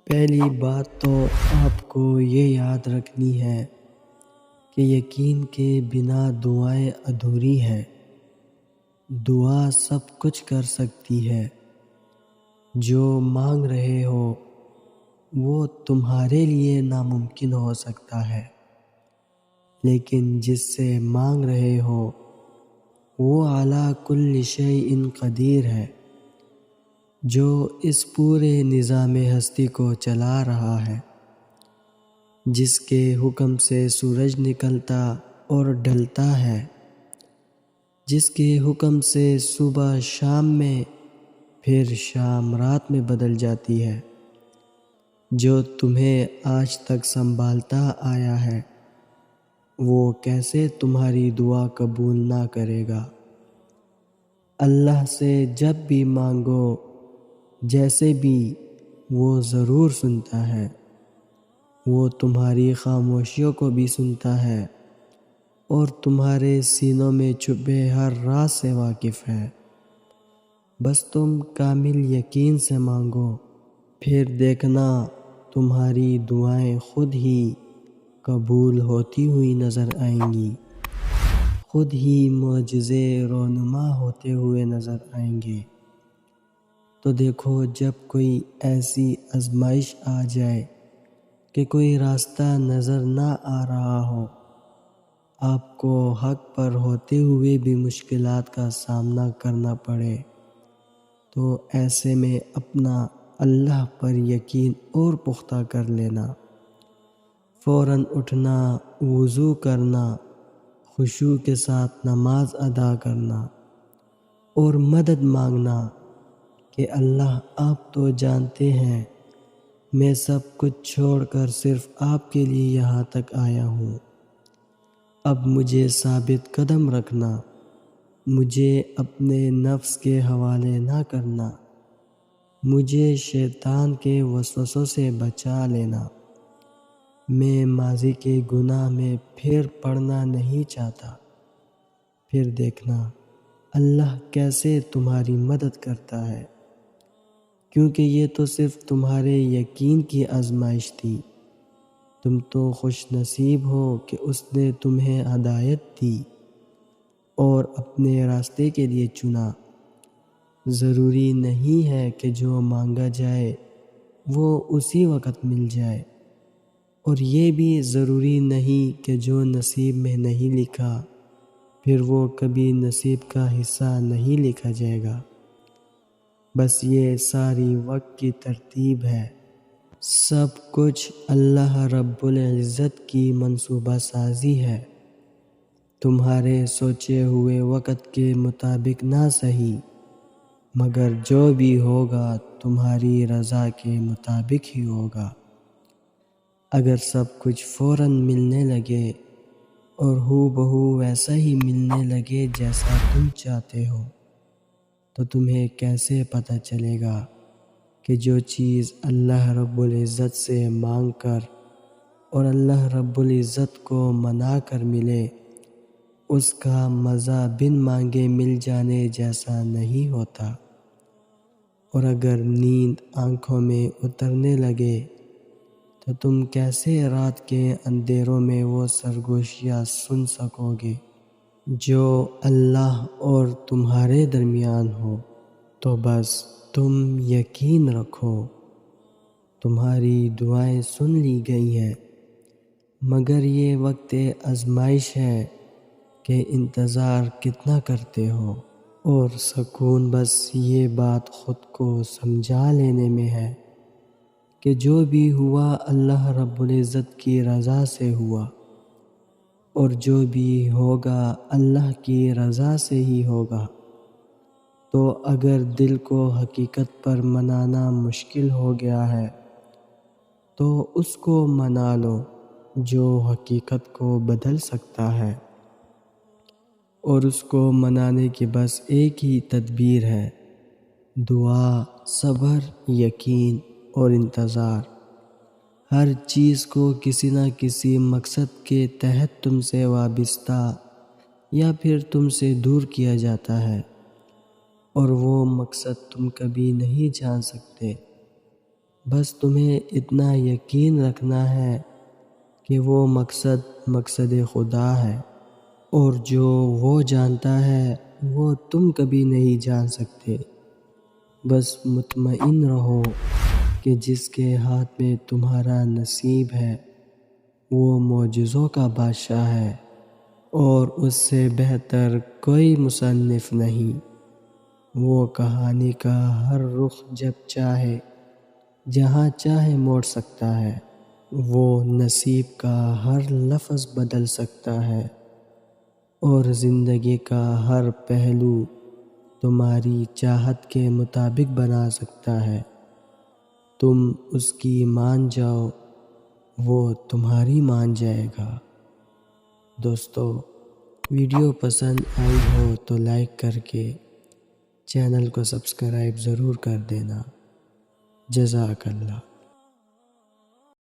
پہلی بات تو آپ کو یہ یاد رکھنی ہے کہ یقین کے بنا دعائیں ادھوری ہیں۔ دعا سب کچھ کر سکتی ہے۔ جو مانگ رہے ہو وہ تمہارے لیے ناممکن ہو سکتا ہے، لیکن جس سے مانگ رہے ہو وہ اعلیٰ کل شیء قدیر ہے، جو اس پورے نظام ہستی کو چلا رہا ہے، جس کے حکم سے سورج نکلتا اور ڈھلتا ہے، جس کے حکم سے صبح شام میں پھر شام رات میں بدل جاتی ہے، جو تمہیں آج تک سنبھالتا آیا ہے، وہ کیسے تمہاری دعا قبول نہ کرے گا؟ اللہ سے جب بھی مانگو جیسے بھی، وہ ضرور سنتا ہے۔ وہ تمہاری خاموشیوں کو بھی سنتا ہے اور تمہارے سینوں میں چھپے ہر راز سے واقف ہے۔ بس تم کامل یقین سے مانگو، پھر دیکھنا تمہاری دعائیں خود ہی قبول ہوتی ہوئی نظر آئیں گی، خود ہی معجزے رونما ہوتے ہوئے نظر آئیں گے۔ تو دیکھو، جب کوئی ایسی آزمائش آ جائے کہ کوئی راستہ نظر نہ آ رہا ہو، آپ کو حق پر ہوتے ہوئے بھی مشکلات کا سامنا کرنا پڑے، تو ایسے میں اپنا اللہ پر یقین اور پختہ کر لینا، فوراً اٹھنا، وضو کرنا، خشوع کے ساتھ نماز ادا کرنا اور مدد مانگنا کہ اللہ آپ تو جانتے ہیں میں سب کچھ چھوڑ کر صرف آپ کے لیے یہاں تک آیا ہوں۔ اب مجھے ثابت قدم رکھنا، مجھے اپنے نفس کے حوالے نہ کرنا، مجھے شیطان کے وسوسوں سے بچا لینا۔ میں ماضی کے گناہ میں پھر پڑنا نہیں چاہتا۔ پھر دیکھنا اللہ کیسے تمہاری مدد کرتا ہے، کیونکہ یہ تو صرف تمہارے یقین کی آزمائش تھی۔ تم تو خوش نصیب ہو کہ اس نے تمہیں ہدایت دی اور اپنے راستے کے لیے چنا۔ ضروری نہیں ہے کہ جو مانگا جائے وہ اسی وقت مل جائے، اور یہ بھی ضروری نہیں کہ جو نصیب میں نہیں لکھا پھر وہ کبھی نصیب کا حصہ نہیں لکھا جائے گا۔ بس یہ ساری وقت کی ترتیب ہے۔ سب کچھ اللہ رب العزت کی منصوبہ سازی ہے، تمہارے سوچے ہوئے وقت کے مطابق نہ صحیح، مگر جو بھی ہوگا تمہاری رضا کے مطابق ہی ہوگا۔ اگر سب کچھ فوراً ملنے لگے اور ہو بہو ویسا ہی ملنے لگے جیسا تم چاہتے ہو، تو تمہیں کیسے پتہ چلے گا کہ جو چیز اللہ رب العزت سے مانگ کر اور اللہ رب العزت کو منا کر ملے، اس کا مزہ بن مانگے مل جانے جیسا نہیں ہوتا؟ اور اگر نیند آنکھوں میں اترنے لگے تو تم کیسے رات کے اندھیروں میں وہ سرگوشیاں سن سکو گے جو اللہ اور تمہارے درمیان ہو؟ تو بس تم یقین رکھو، تمہاری دعائیں سن لی گئی ہیں، مگر یہ وقت آزمائش ہے کہ انتظار کتنا کرتے ہو۔ اور سکون بس یہ بات خود کو سمجھا لینے میں ہے کہ جو بھی ہوا اللہ رب العزت کی رضا سے ہوا، اور جو بھی ہوگا اللہ کی رضا سے ہی ہوگا۔ تو اگر دل کو حقیقت پر منانا مشکل ہو گیا ہے تو اس کو منا لو جو حقیقت کو بدل سکتا ہے، اور اس کو منانے کی بس ایک ہی تدبیر ہے: دعا، صبر، یقین اور انتظار۔ ہر چیز کو کسی نہ کسی مقصد کے تحت تم سے وابستہ یا پھر تم سے دور کیا جاتا ہے، اور وہ مقصد تم کبھی نہیں جان سکتے بس تمہیں اتنا یقین رکھنا ہے کہ وہ مقصد خدا ہے، اور جو وہ جانتا ہے وہ تم کبھی نہیں جان سکتے۔ بس مطمئن رہو کہ جس کے ہاتھ میں تمہارا نصیب ہے وہ معجزوں کا بادشاہ ہے، اور اس سے بہتر کوئی مصنف نہیں۔ وہ کہانی کا ہر رخ جب چاہے جہاں چاہے موڑ سکتا ہے، وہ نصیب کا ہر لفظ بدل سکتا ہے، اور زندگی کا ہر پہلو تمہاری چاہت کے مطابق بنا سکتا ہے۔ تم اس کی مان جاؤ، وہ تمہاری مان جائے گا۔ دوستو، ویڈیو پسند آئی ہو تو لائک کر کے چینل کو سبسکرائب ضرور کر دینا۔ جزاک اللہ۔